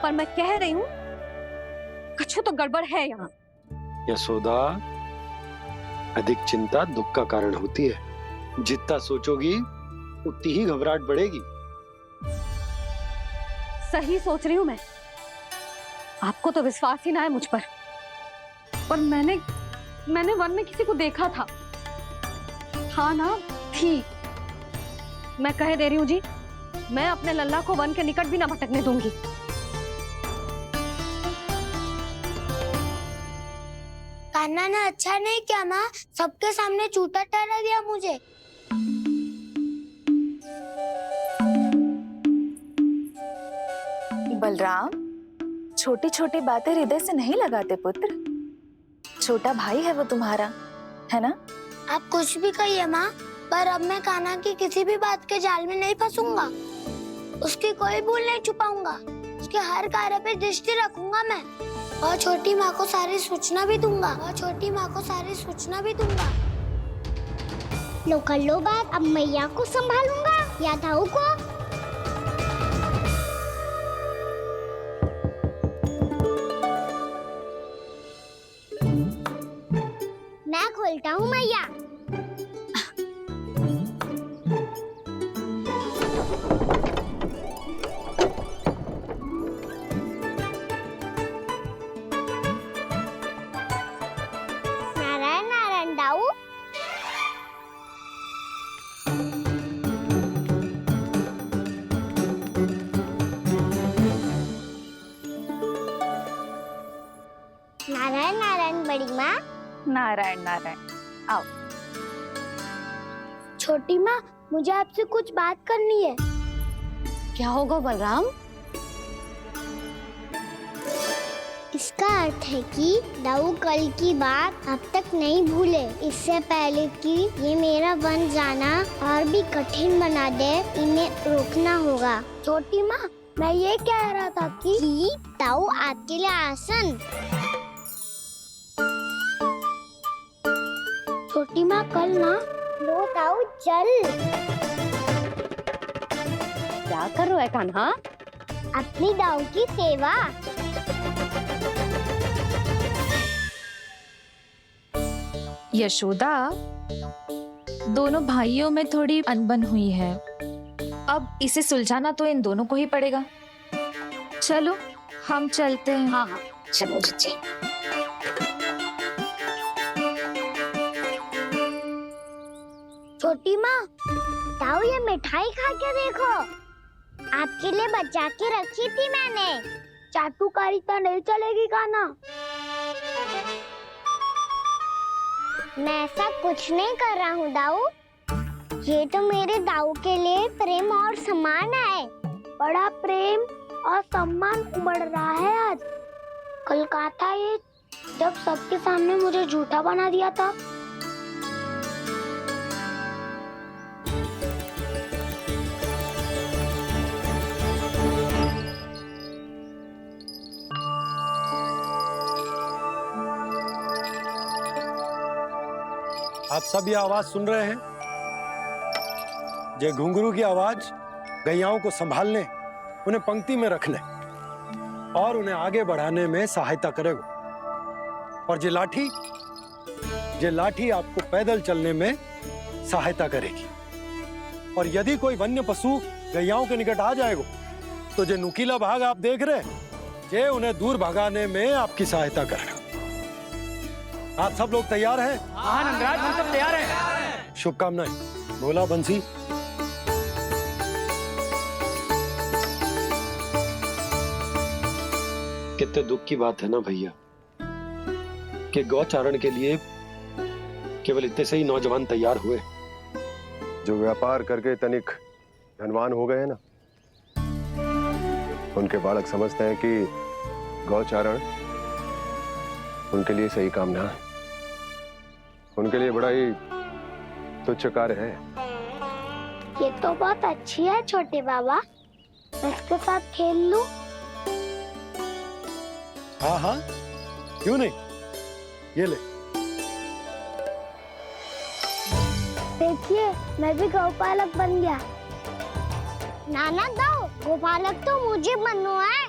[SPEAKER 3] पर मैं कह रही हूँ कछु तो गड़बड़ है यहाँ।
[SPEAKER 2] यशोदा, अधिक चिंता दुख का कारण होती है। जितना सोचोगी उतनी ही घबराहट बढ़ेगी।
[SPEAKER 3] सही सोच रही हूँ मैं। आपको तो विश्वास ही ना है मुझ पर मैंने वन में किसी को देखा था। हाँ ना, थी। मैं कह दे रही हूँ जी, मैं अपने लल्ला को वन के निकट भी ना भटकने दूंगी।
[SPEAKER 4] कान्हा ने अच्छा नहीं किया माँ, सबके सामने झूठा ठहरा दिया मुझे।
[SPEAKER 15] बलराम, छोटी छोटी बातें हृदय से नहीं लगाते पुत्र। छोटा भाई है वो तुम्हारा, है ना?
[SPEAKER 4] आप कुछ भी कहिए माँ, पर अब मैं कान्हा की किसी भी बात के जाल में नहीं फंसूंगा। उसकी कोई भूल नहीं छुपाऊंगा। उसके हर कार्य पे दृष्टि रखूंगा मैं, और छोटी माँ को सारी सूचना भी दूंगा। लो कर लो बात, अब मैया को संभालूंगा या दाऊ को। मैं खोलता हूँ मैया। नारायण नारायण दाऊ। नारायण नारायण बड़ी माँ।
[SPEAKER 15] नारायण नारायण, आओ।
[SPEAKER 4] छोटी माँ, मुझे आपसे कुछ बात करनी है।
[SPEAKER 3] क्या होगा बलराम?
[SPEAKER 4] इसका अर्थ है कि दाऊ कल की बात अब तक नहीं भूले। इससे पहले कि ये मेरा बन जाना और भी कठिन बना दे, इन्हें रोकना होगा। छोटी माँ, मैं ये कह रहा था कि दाऊ आपके लिए आसन। छोटी माँ, कल ना लो दाऊ चल।
[SPEAKER 3] क्या कर रहा है कान्हा?
[SPEAKER 4] अपनी दाऊ की सेवा।
[SPEAKER 15] यशोदा, दोनों भाइयों में थोड़ी अनबन हुई है। अब इसे सुलझाना तो इन दोनों को ही पड़ेगा। चलो हम चलते हैं।
[SPEAKER 3] हाँ हाँ चलो जी।
[SPEAKER 4] छोटी माँ, दाऊ ये मिठाई खा के देखो। आपके लिए बचा के रखी थी मैंने। चाटुकारिता नहीं चलेगी कान्हा। मैं ऐसा कुछ नहीं कर रहा हूँ दाऊ। ये तो मेरे दाऊ के लिए प्रेम और सम्मान है। बड़ा प्रेम और सम्मान उमड़ रहा है आज। कल कहा था ये, जब सबके सामने मुझे झूठा बना दिया था।
[SPEAKER 2] आप सब ये आवाज सुन रहे हैं? ये घुंघरू की आवाज गैयाओं को संभालने, उन्हें पंक्ति में रखने और उन्हें आगे बढ़ाने में सहायता करेगा। और ये लाठी आपको पैदल चलने में सहायता करेगी। और यदि कोई वन्य पशु गैयाओं के निकट आ जाएगा तो जो नुकीला भाग आप देख रहे हैं, ये उन्हें दूर भगाने में आपकी सहायता करेगा। आप सब लोग तैयार हैं?
[SPEAKER 7] हाँ नंदराज, हम सब तैयार हैं।
[SPEAKER 2] शुभकामनाएं। बोला बंसी। कितने दुख की बात है ना भैया कि गौचारण के लिए केवल इतने से ही नौजवान तैयार हुए।
[SPEAKER 8] जो व्यापार करके तनिक धनवान हो गए ना, उनके बालक समझते हैं कि गौचारण उनके लिए सही काम ना है। उनके लिए बड़ा ही तुच्छ कार्य है।
[SPEAKER 4] ये तो बहुत अच्छी है छोटे बाबा, मैं इसके साथ खेल लूं?
[SPEAKER 2] हाँ हाँ, क्यों नहीं। ये ले।
[SPEAKER 4] देखिए, मैं भी गौपालक बन गया। नाना दो, गौपालक तो मुझे बनना है।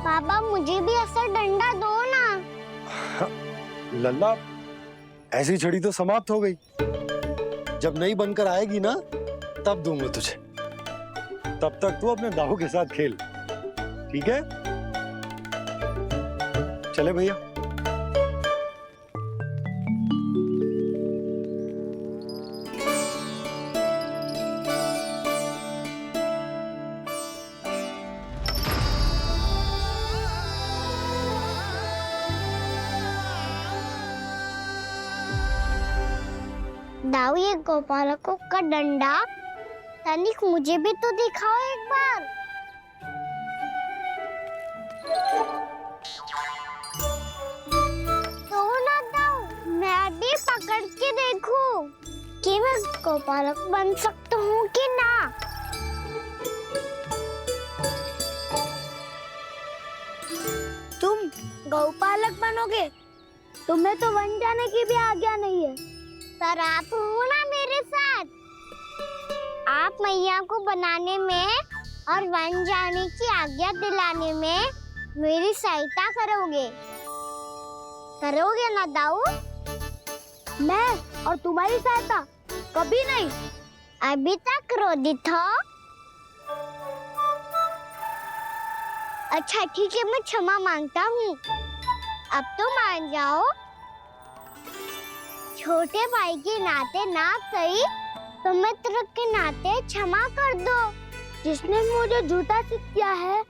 [SPEAKER 4] बाबा मुझे भी ऐसा डंडा दो ना।
[SPEAKER 2] लल्ला, ऐसी छड़ी तो समाप्त हो गई। जब नई बनकर आएगी ना, तब दूंगा तुझे। तब तक तू अपने दाऊ के साथ खेल, ठीक है? चले भैया।
[SPEAKER 4] दाऊ, ये गोपालकों का डंडा तनिक मुझे भी तो दिखाओ एक बार। तो ना दाऊ, मैं भी पकड़ के देखूं कि मैं गोपालक बन सकता हूँ कि ना। तुम गौपालक बनोगे? तुम्हें तो वन जाने की भी आज्ञा नहीं है। पर आप हो ना मेरे साथ। आप मैया को बनाने में और वन जाने की आज्ञा दिलाने में मेरी सहायता करोगे ना दाऊ? मैं और तुम्हारी सहायता कभी नहीं। अभी तक क्रोधित हो? अच्छा ठीक है, मैं क्षमा मांगता हूँ। अब तो मान जाओ। छोटे भाई के नाते ना सही तो मित्र के नाते क्षमा कर दो। जिसने मुझे झूठा सिद्ध किया है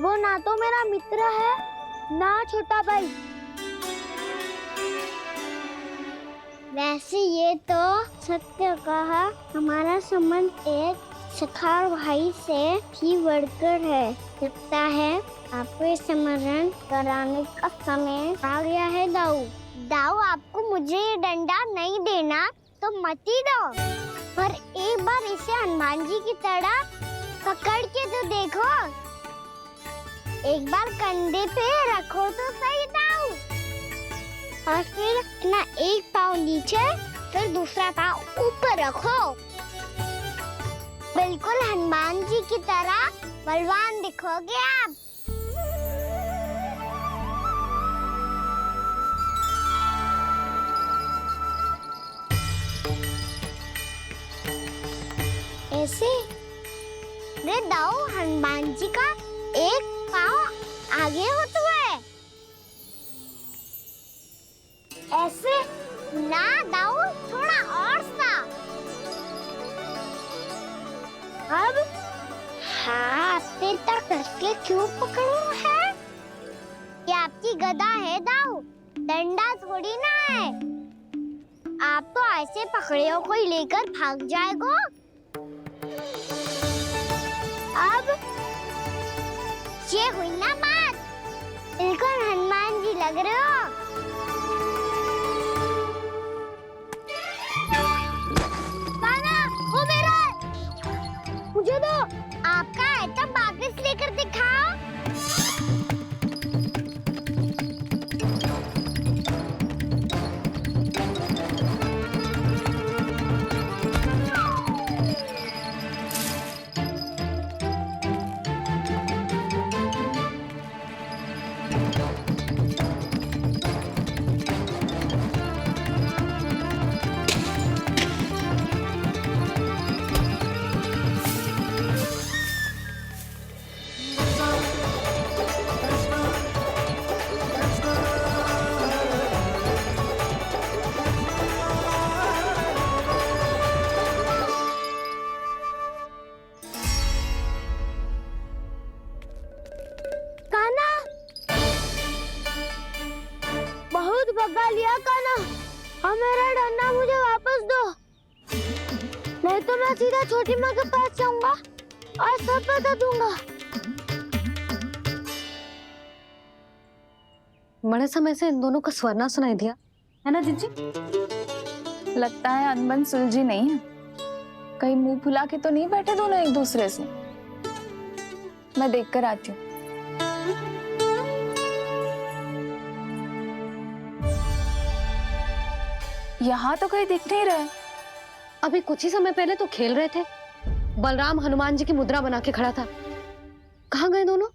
[SPEAKER 4] वो ना तो मेरा मित्र है ना छोटा भाई। वैसे ये तो सत्य कहा, हमारा संबंध एक सखा और भाई से भी बढ़कर है। लगता है आपको स्मरण कराने का समय आ गया है दाऊ। दाऊ, आपको मुझे ये डंडा नहीं देना तो मत ही दो, पर एक बार इसे हनुमान जी की तरह पकड़ के तो देखो। एक बार कंधे पे रखो तो सही दाऊ, और फिर अपना एक पाँव नीचे फिर दूसरा पाँव ऊपर रखो। बिल्कुल हनुमान जी की तरह बलवान दिखोगे आप। ऐसे रे दाऊ, हनुमान जी का एक पाँव आगे होता है। ऐसे ना दाऊ, थोड़ा और सा। अब हाथ तक कसके क्यों पकड़ो है? ये आपकी गदा है दाऊ, डंडा थोड़ी ना है। आप तो ऐसे पकड़े हो कोई लेकर भाग जाएगा। अब ये हुई ना बात, बिल्कुल हनुमान जी लग रहे हो। कान्हा, वो मेरा है। मुझे दो। आपका है तो वापस लेकर दिखाओ। भगा लिया कान्हा, अब मेरा डंडा मुझे वापस दो, नहीं तो मैं सीधा छोटी माँ के पास जाऊंगा और सब बता दूंगा।
[SPEAKER 3] बड़े समय से इन दोनों का स्वर ना सुनाई दिया, है ना जीजी?
[SPEAKER 15] लगता है अनबन सुलझी नहीं है। कहीं मुंह फुला के तो नहीं बैठे दोनों एक दूसरे से। मैं देख कर आती हूँ। यहाँ तो कहीं दिख नहीं रहा।
[SPEAKER 3] अभी कुछ ही समय पहले तो खेल रहे थे। बलराम हनुमान जी की मुद्रा बना के खड़ा था। कहाँ गए दोनों?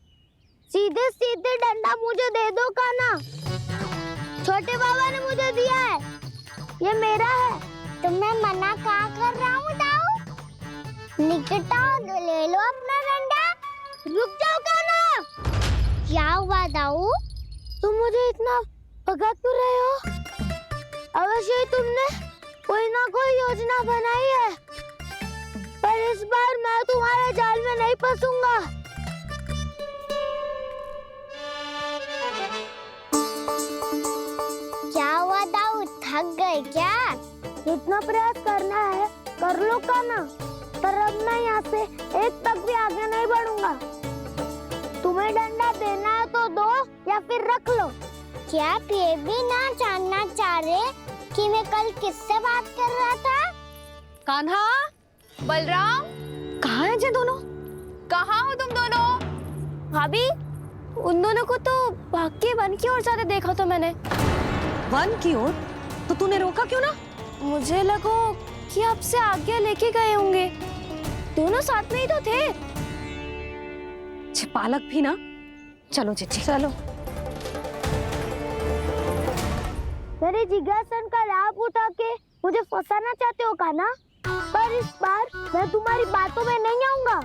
[SPEAKER 4] सीधे सीधे डंडा मुझे दे दो कान्हा, छोटे बाबा ने मुझे दिया है, ये मेरा है। तो मैं मना कहाँ कर रहा हूँ दाऊ? निकट आओ, ले लो अपना डंडा। रुक जाओ कान्हा। क्या हुआ दाऊ, तुम मुझे इतना भगा क्यों रहे हो? अवश्य ही तुमने कोई ना कोई योजना बनाई है, पर इस बार मैं तुम्हारे जाल में नहीं फंसूंगा। क्या हुआ दाऊ, थक गए क्या? जितना प्रयास करना है कर लो कान्हा, पर अब मैं यहाँ से एक तक भी आगे नहीं बढ़ूंगा। तुम्हें डंडा देना है तो दो या फिर रख लो। क्या आप ये भी ना जानना चाह रहे कि मैं कल किससे बात कर रहा था?
[SPEAKER 3] कान्हा,
[SPEAKER 15] बलराम,
[SPEAKER 3] कहाँ हैं ये दोनों?
[SPEAKER 15] कहाँ हो तुम दोनों?
[SPEAKER 9] भाभी, उन दोनों को तो भाग के वन की ओर जाते देखा तो मैंने।
[SPEAKER 3] वन की ओर? तो तूने रोका क्यों ना?
[SPEAKER 9] मुझे लगा कि आपसे आज्ञा लेके गए होंगे। दोनों साथ में ही तो थे।
[SPEAKER 3] पालक भी ना। चलो जीजी,
[SPEAKER 9] चलो।
[SPEAKER 4] मेरे जिज्ञासन का लाभ उठा के मुझे फंसाना चाहते हो कान्हा? पर इस बार मैं तुम्हारी बातों में नहीं आऊंगा।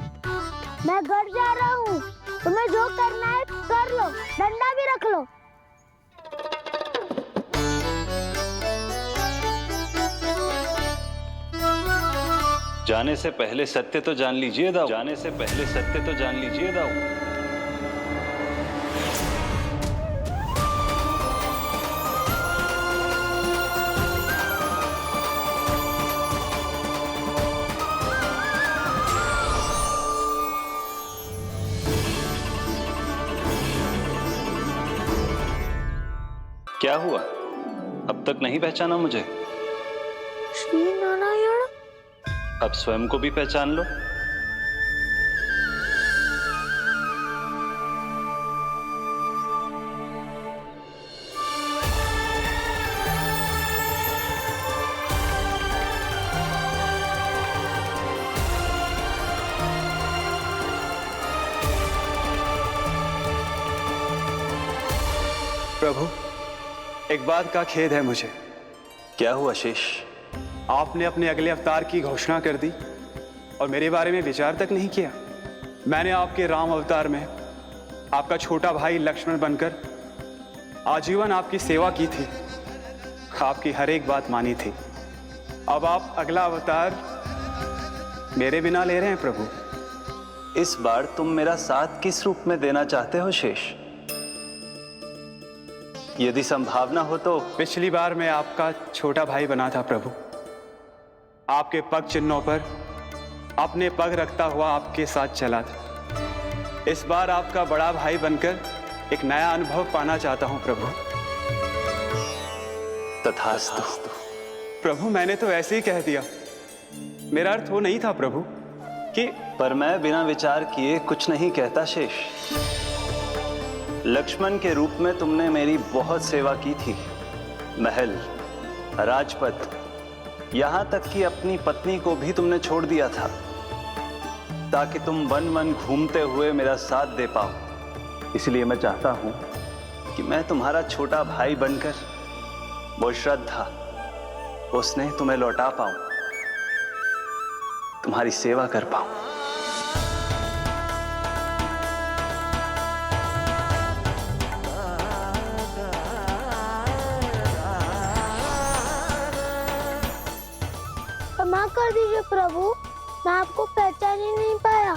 [SPEAKER 4] मैं घर जा रहा हूँ, तुम्हें जो करना है कर लो, डंडा भी रख लो।
[SPEAKER 14] जाने से पहले सत्य तो जान लीजिए दाऊ। जाने से पहले सत्य तो जान लीजिए दाऊ। क्या हुआ? अब तक नहीं पहचाना मुझे?
[SPEAKER 4] श्री नारायण।
[SPEAKER 14] अब स्वयं को भी पहचान लो।
[SPEAKER 16] प्रभु, एक बात का खेद है मुझे।
[SPEAKER 14] क्या हुआ शेष?
[SPEAKER 16] आपने अपने अगले अवतार की घोषणा कर दी और मेरे बारे में विचार तक नहीं किया। मैंने आपके राम अवतार में आपका छोटा भाई लक्ष्मण बनकर आजीवन आपकी सेवा की थी, आपकी हर एक बात मानी थी। अब आप अगला अवतार मेरे बिना ले रहे हैं प्रभु।
[SPEAKER 14] इस बार तुम मेरा साथ किस रूप में देना चाहते हो शेष? यदि संभावना हो तो।
[SPEAKER 16] पिछली बार मैं आपका छोटा भाई बना था प्रभु, आपके पग चिन्हों पर अपने पग रखता हुआ आपके साथ चला था। इस बार आपका बड़ा भाई बनकर एक नया अनुभव पाना चाहता हूं प्रभु।
[SPEAKER 14] तथास्तु।
[SPEAKER 16] प्रभु, मैंने तो ऐसे ही कह दिया, मेरा अर्थ वो नहीं था प्रभु कि।
[SPEAKER 14] पर मैं बिना विचार किए कुछ नहीं कहता शेष। लक्ष्मण के रूप में तुमने मेरी बहुत सेवा की थी। महल, राजपथ, यहां तक कि अपनी पत्नी को भी तुमने छोड़ दिया था ताकि तुम वन वन घूमते हुए मेरा साथ दे पाओ। इसलिए मैं चाहता हूं कि मैं तुम्हारा छोटा भाई बनकर वो श्रद्धा, वो स्नेह तुम्हें लौटा पाऊं, तुम्हारी सेवा कर पाऊं।
[SPEAKER 4] क्षमा कर दीजिए प्रभु, मैं आपको पहचान ही नहीं पाया।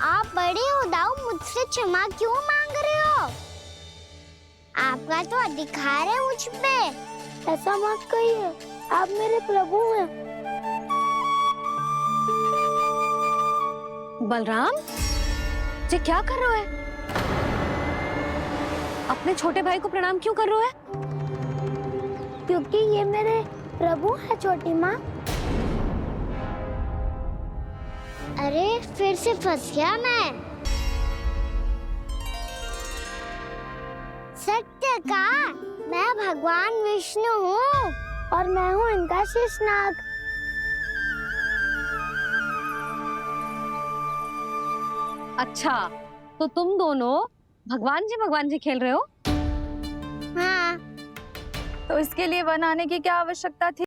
[SPEAKER 4] आप बड़े हो दाऊ, मुझसे क्षमा क्यों मांग रहे हो? आपका तो अधिकार है मुझ पे। ऐसा मत कहिए, आप मेरे प्रभु हैं।
[SPEAKER 3] बलराम, ये क्या कर रहे हो? अपने छोटे भाई को प्रणाम क्यों कर रहे हो?
[SPEAKER 4] क्योंकि ये मेरे प्रभु है छोटी माँ। अरे फिर से फंस गया मैं। सत्य का, मैं भगवान विष्णु हूँ और मैं हूँ इनका शेषनाग।
[SPEAKER 3] अच्छा, तो तुम दोनों भगवान जी खेल रहे हो?
[SPEAKER 4] हाँ।
[SPEAKER 15] तो इसके लिए वन आने की क्या आवश्यकता थी?